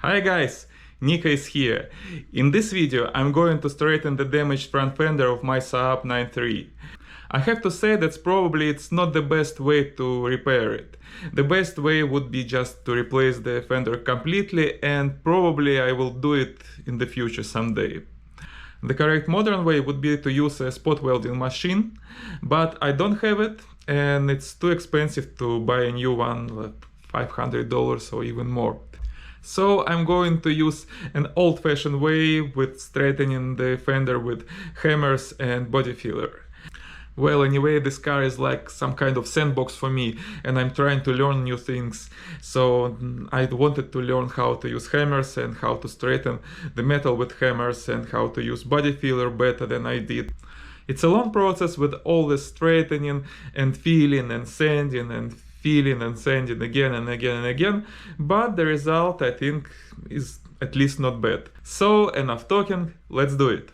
Hi guys, Nikko is here. In this video I'm going to straighten the damaged front fender of my Saab 9.3. I have to say that probably it's not the best way to repair it. The best way would be just to replace the fender completely, and probably I will do it in the future someday. The correct modern way would be to use a spot welding machine, but I don't have it and it's too expensive to buy a new one, like $500 or even more. So I'm going to use an old-fashioned way with straightening the fender with hammers and body filler. Well, anyway, this car is like some kind of sandbox for me, and I'm trying to learn new things. So I wanted to learn how to use hammers and how to straighten the metal with hammers and how to use body filler better than I did. It's a long process with all the straightening and feeling and sanding and feeling and sanding again and again and again, but the result I think is at least not bad. So enough talking, let's do it.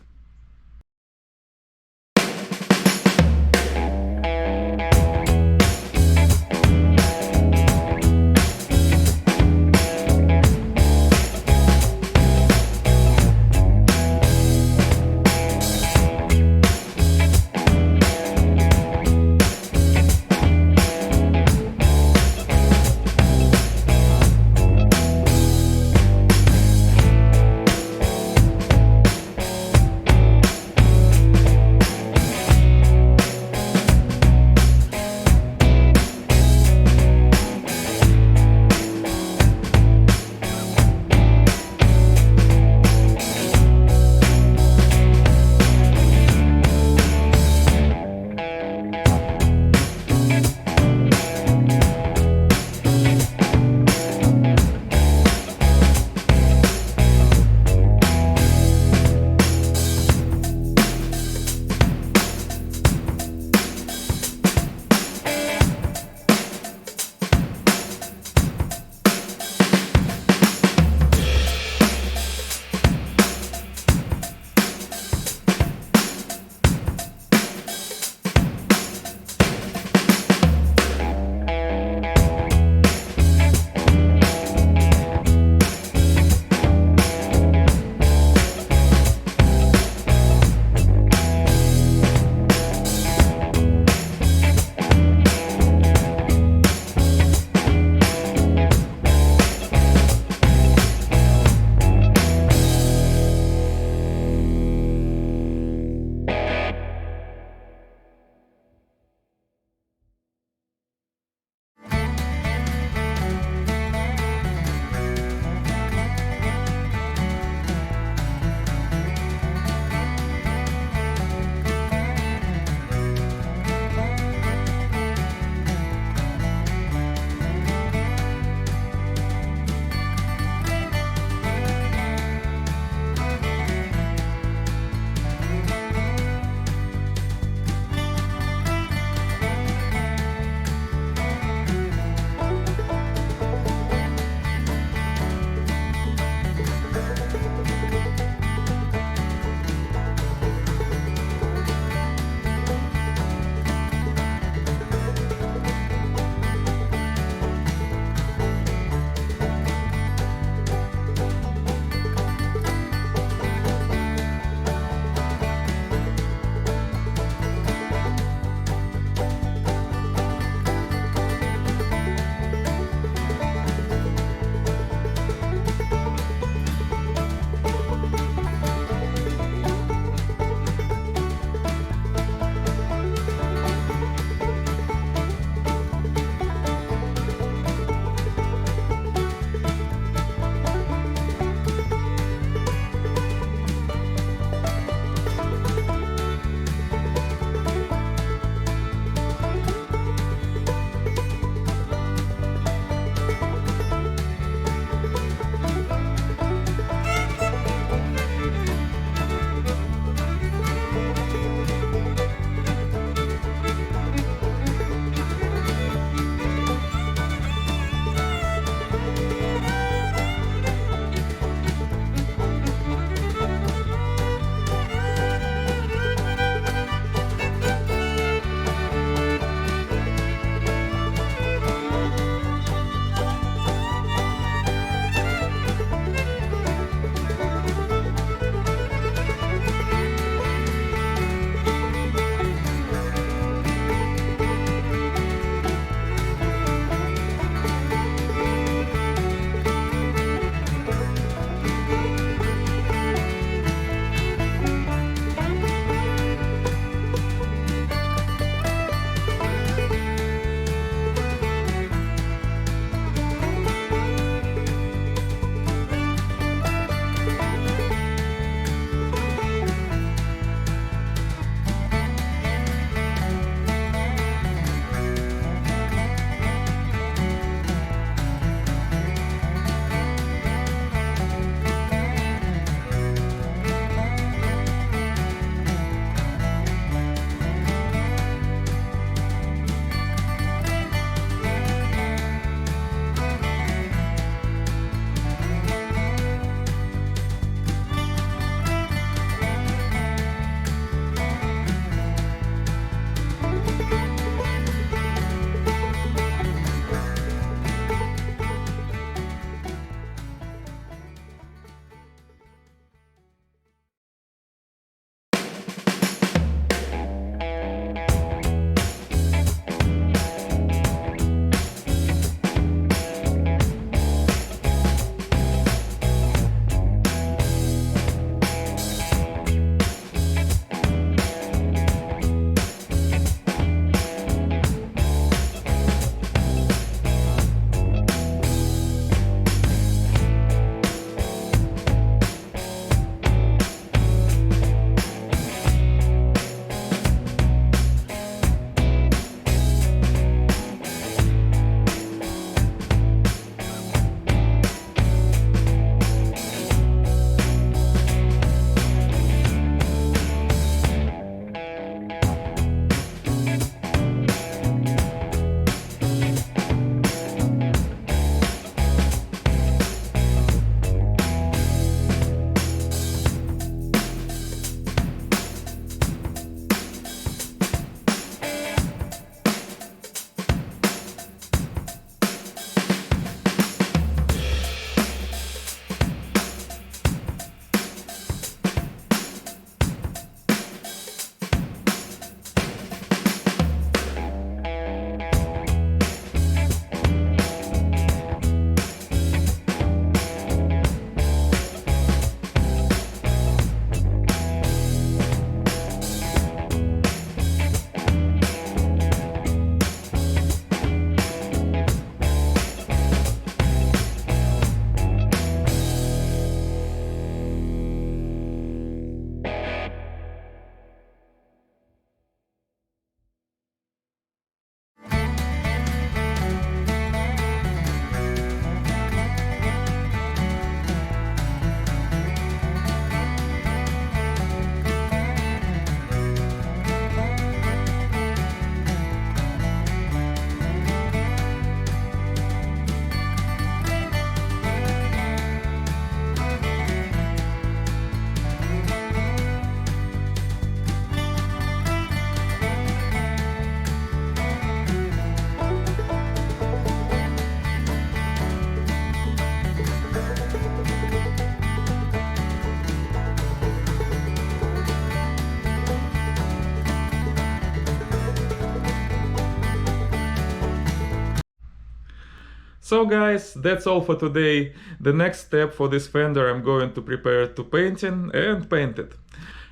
So guys, that's all for today. The next step for this fender I'm going to prepare to painting and paint it.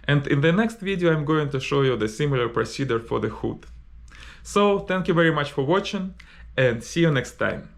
And in the next video I'm going to show you the similar procedure for the hood. So thank you very much for watching and see you next time.